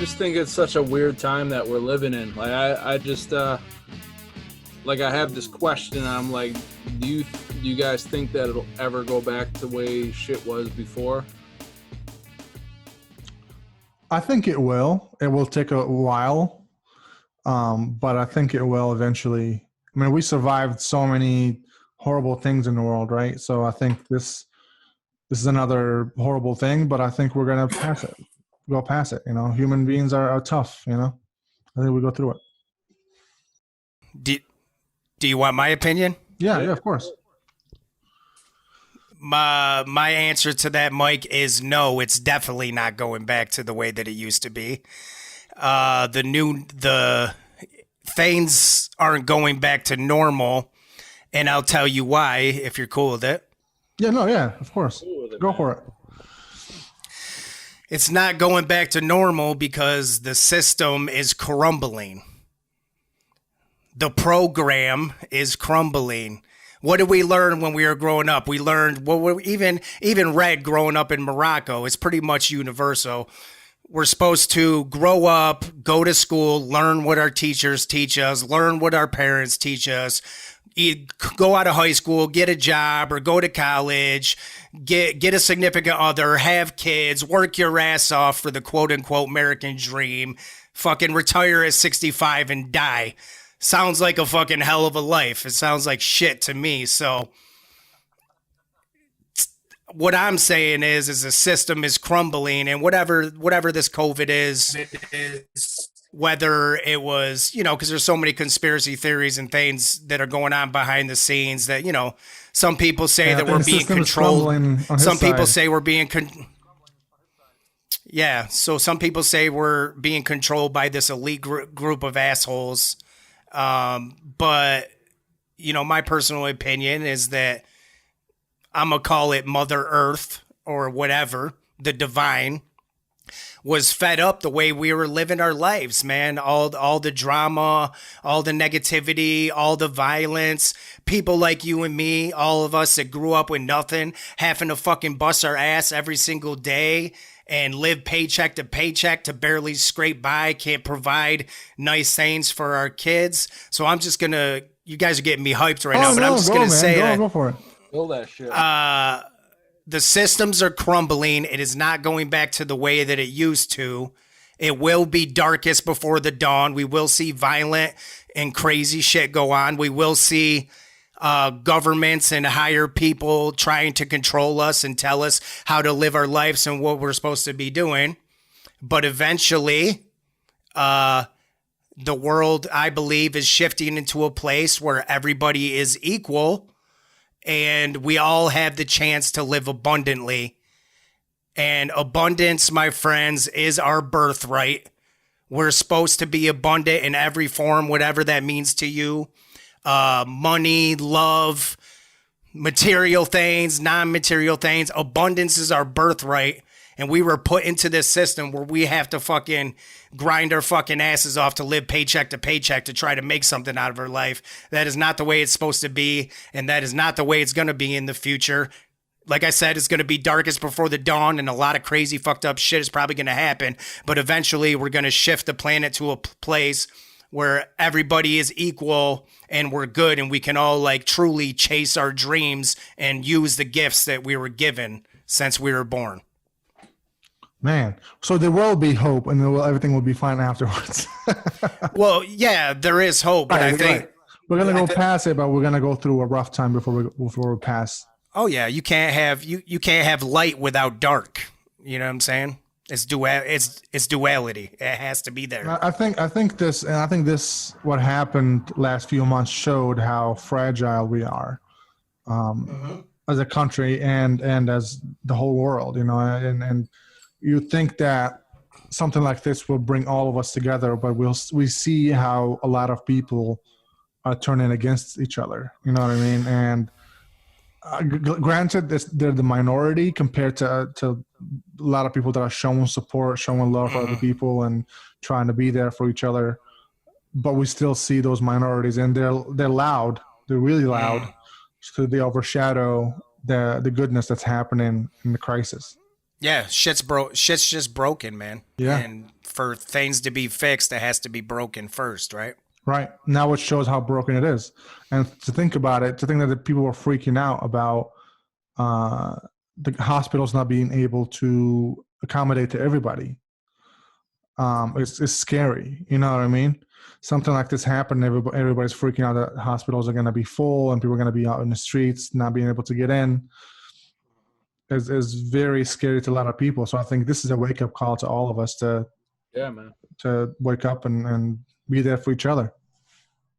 just think it's such a weird time that we're living in. Like I just like I have this question. I'm like, do you guys think that it'll ever go back to the way shit was before? I think it will. It will take a while, but I think it will eventually. I mean, we survived so many horrible things in the world, right? So I think this is another horrible thing, but I think we're gonna pass it. Go past it. You know, human beings are tough. You know, I think we go through it. Do you want my opinion? Yeah, of course. My answer to that, Mike, is no. It's definitely not going back to the way that it used to be. The things aren't going back to normal, and I'll tell you why if you're cool with it. Yeah, of course. Go for it. It's not going back to normal because the system is crumbling. The program is crumbling. What did we learn when we were growing up? We learned, well, even Red growing up in Morocco, it's pretty much universal. We're supposed to grow up, go to school, learn what our teachers teach us, learn what our parents teach us, go out of high school, get a job or go to college, get a significant other, have kids, work your ass off for the quote unquote American dream, fucking retire at 65 and die. Sounds like a fucking hell of a life. It sounds like shit to me. So what I'm saying is the system is crumbling, and whatever this COVID is, whether it was, because there's so many conspiracy theories and things that are going on behind the scenes that, some people say that we're being controlled. Some people say we're being so some people say we're being controlled by this elite group of assholes. But my personal opinion is that I'm going to call it Mother Earth or whatever, the divine, was fed up the way we were living our lives, man. All the drama, all the negativity, all the violence, people like you and me, all of us that grew up with nothing, having to fucking bust our ass every single day and live paycheck to paycheck to barely scrape by, can't provide nice things for our kids. So I'm just going to, you guys are getting me hyped right now, but I'm just going to say that. Go for it. Build that shit. The systems are crumbling. It is not going back to the way that it used to. It will be darkest before the dawn. We will see violent and crazy shit go on. We will see governments and higher people trying to control us and tell us how to live our lives and what we're supposed to be doing. But eventually, the world, I believe, is shifting into a place where everybody is equal and we all have the chance to live abundantly. And abundance, my friends, is our birthright. We're supposed to be abundant in every form, whatever that means to you. Money, love, material things, non-material things. Abundance is our birthright. And we were put into this system where we have to fucking grind our fucking asses off to live paycheck to paycheck to try to make something out of our life. That is not the way it's supposed to be. And that is not the way it's going to be in the future. Like I said, it's going to be darkest before the dawn, and a lot of crazy fucked up shit is probably going to happen. But eventually we're going to shift the planet to a place where everybody is equal and we're good and we can all like truly chase our dreams and use the gifts that we were given since we were born. Man, so there will be hope and everything will be fine afterwards. Well, yeah, there is hope, but I think we're going to go past it, but we're going to go through a rough time before we pass. Oh yeah, you can't have light without dark. You know what I'm saying? It's duality. It has to be there. I think this what happened last few months showed how fragile we are as a country and as the whole world, and you think that something like this will bring all of us together, but we see how a lot of people are turning against each other. You know what I mean? And granted, they're the minority compared to a lot of people that are showing support, showing love for other people, and trying to be there for each other. But we still see those minorities, and they're loud. They're really loud, so they overshadow the goodness that's happening in the crisis. Yeah, shit's just broken, man. Yeah. And for things to be fixed, it has to be broken first, right? Right. Now it shows how broken it is. And to think about it, to think that the people were freaking out about the hospitals not being able to accommodate to everybody, it's scary. You know what I mean? Something like this happened, everybody's freaking out that hospitals are going to be full and people are going to be out in the streets, not being able to get in. Is very scary to a lot of people. So I think this is a wake-up call to all of us to Yeah, man. wake up and be there for each other.